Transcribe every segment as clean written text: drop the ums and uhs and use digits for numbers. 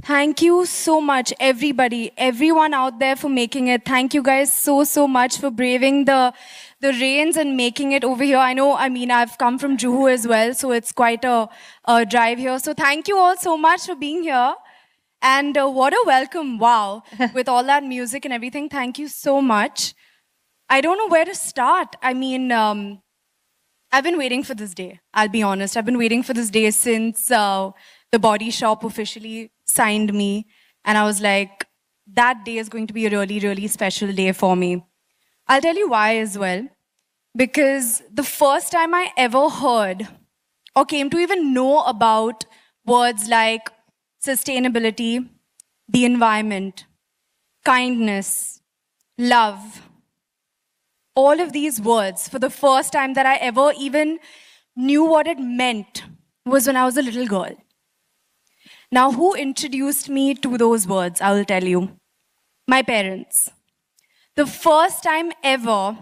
Thank you so much, everybody, everyone out there for making it. Thank you guys so much for braving the rains and making it over here. I've come from Juhu as well, so it's quite a drive here. So thank you all so much for being here. And what a welcome, wow, with all that music and everything. Thank you so much. I don't know where to start. I've been waiting for this day, I'll be honest. I've been waiting for this day since the Body Shop officially signed me. And I was like, that day is going to be a really special day for me. I'll tell you why as well. Because the first time I ever heard or came to even know about words like sustainability, the environment, kindness, love, all of these words, for the first time that I ever even knew what it meant was when I was a little girl. Now, who introduced me to those words? I will tell you. My parents. The first time ever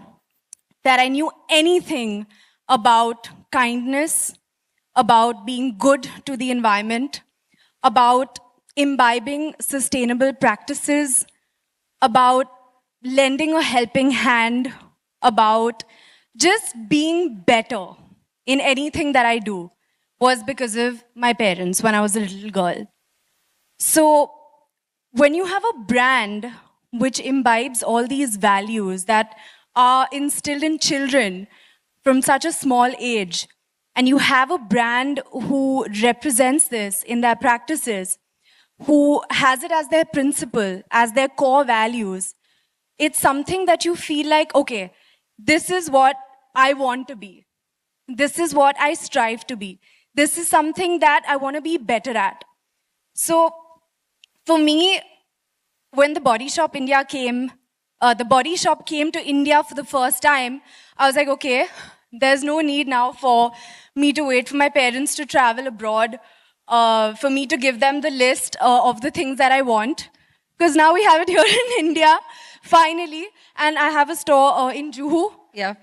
that I knew anything about kindness, about being good to the environment, about imbibing sustainable practices, about lending a helping hand, about just being better in anything that I do, was because of my parents when I was a little girl. So when you have a brand which imbibes all these values that are instilled in children from such a small age, and you have a brand who represents this in their practices, who has it as their principle, as their core values, it's something that you feel like, okay, this is what I want to be. This is what I strive to be. This is something that I want to be better at. So for me, when the Body Shop India came, the Body Shop came to India for the first time, I was like, okay, there's no need now for me to wait for my parents to travel abroad, for me to give them the list of the things that I want. Because now we have it here in India, finally, and I have a store in Juhu. Yeah.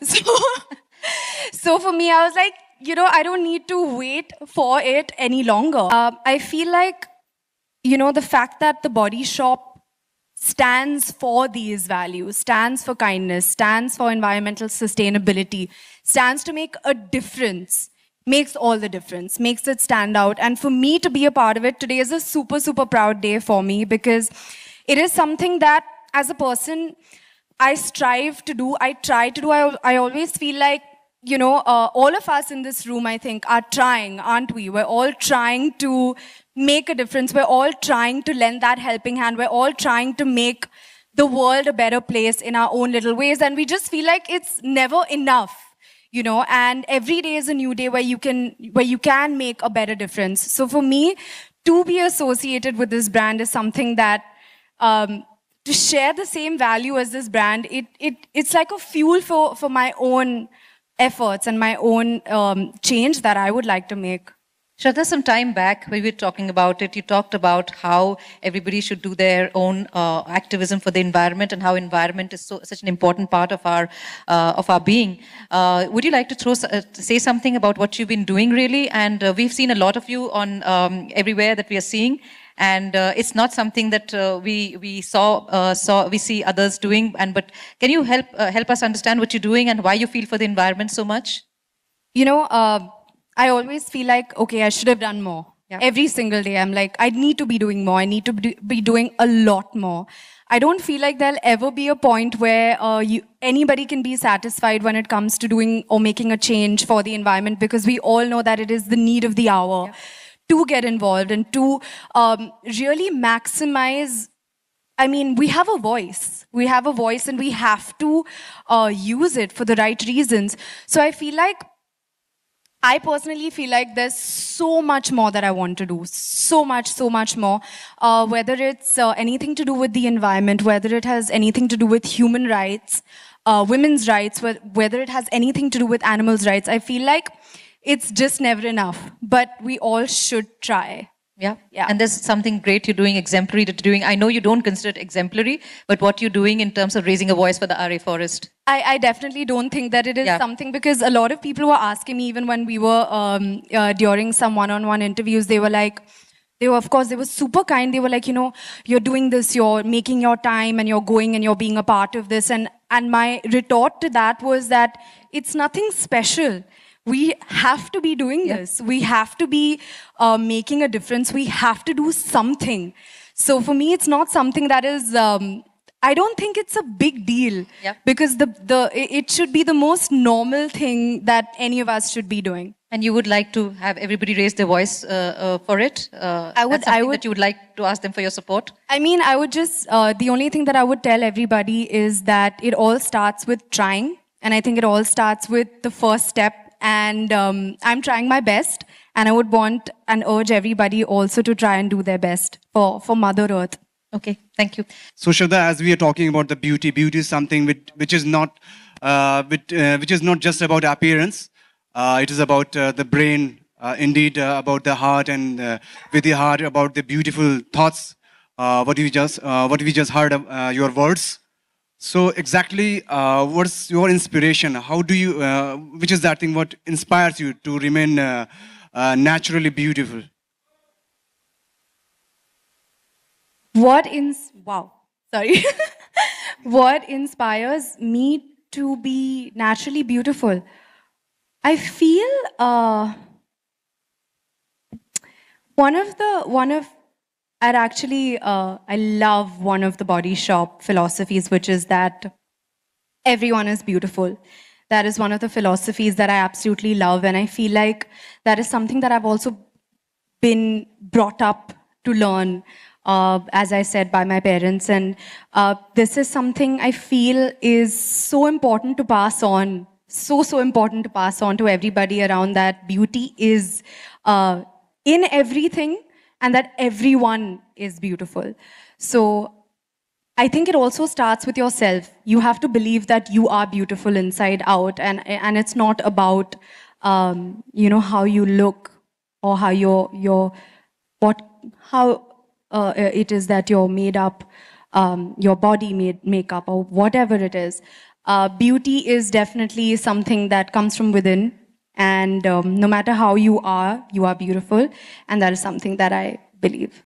So for me, I was like, I don't need to wait for it any longer. I feel like, the fact that the Body Shop stands for these values, stands for kindness, stands for environmental sustainability, stands to make a difference, makes all the difference, makes it stand out. And for me to be a part of it, today is a super proud day for me, because it is something that, as a person, I strive to do, I try to do. I always feel like, all of us in this room, I think, are trying, aren't we? We're all trying to make a difference. We're all trying to lend that helping hand. We're all trying to make the world a better place in our own little ways. And we just feel like it's never enough, and every day is a new day where you can make a better difference. So for me, to be associated with this brand is something that, to share the same value as this brand, it's like a fuel for my own efforts and my own change that I would like to make. Shraddha, some time back, we were talking about it. You talked about how everybody should do their own activism for the environment, and how environment is such an important part of our being. Would you like to say something about what you've been doing, really? And we've seen a lot of you on everywhere that we are seeing. And it's not something that we see others doing. But can you help us understand what you're doing and why you feel for the environment so much? I always feel like, okay, I should have done more. Yeah. Every single day, I'm like, I need to be doing more. I need to be doing a lot more. I don't feel like there'll ever be a point where anybody can be satisfied when it comes to doing or making a change for the environment, because we all know that it is the need of the hour. Yeah. To get involved and to really maximize. We have a voice. We have a voice, and we have to use it for the right reasons. So I personally feel like there's so much more that I want to do. So much more. Whether it's anything to do with the environment, whether it has anything to do with human rights, women's rights, whether it has anything to do with animals' rights, I feel like it's just never enough, but we all should try. Yeah. And there's something great you're doing, exemplary that you're doing. I know you don't consider it exemplary, but what you're doing in terms of raising a voice for the RA forest. I definitely don't think that it is something, because a lot of people were asking me, even when we were during some one-on-one interviews, they were like, They were, of course, they were super kind. They were like, you're doing this, you're making your time and you're going and you're being a part of this. And my retort to that was that it's nothing special. We have to be doing this. We have to be making a difference. We have to do something. So for me, it's not something that is, I don't think it's a big deal. Because it should be the most normal thing that any of us should be doing. And you would like to have everybody raise their voice for it? I would that you would like to ask them for your support? I mean, I would just, the only thing that I would tell everybody is that it all starts with trying. And I think it all starts with the first step. And I'm trying my best. And I would want and urge everybody also to try and do their best for Mother Earth. Okay, thank you. So Shraddha, as we are talking about the beauty is something which is not just about appearance. It is about the brain, indeed about the heart, and with the heart about the beautiful thoughts. What we just heard your words. So exactly, what's your inspiration? How do you? Which is that thing? What inspires you to remain naturally beautiful? What inspires me to be naturally beautiful? I feel I love one of the Body Shop philosophies, which is that everyone is beautiful. That is one of the philosophies that I absolutely love, and I feel like that is something that I've also been brought up to learn, as I said, by my parents. And this is something I feel is so important to pass on. So important to pass on to everybody around, that beauty is in everything and that everyone is beautiful. So I think it also starts with yourself. You have to believe that you are beautiful inside out, and it's not about how you look or how it is that you're made up, your body makeup or whatever it is. Beauty is definitely something that comes from within, and no matter how you are beautiful, and that is something that I believe.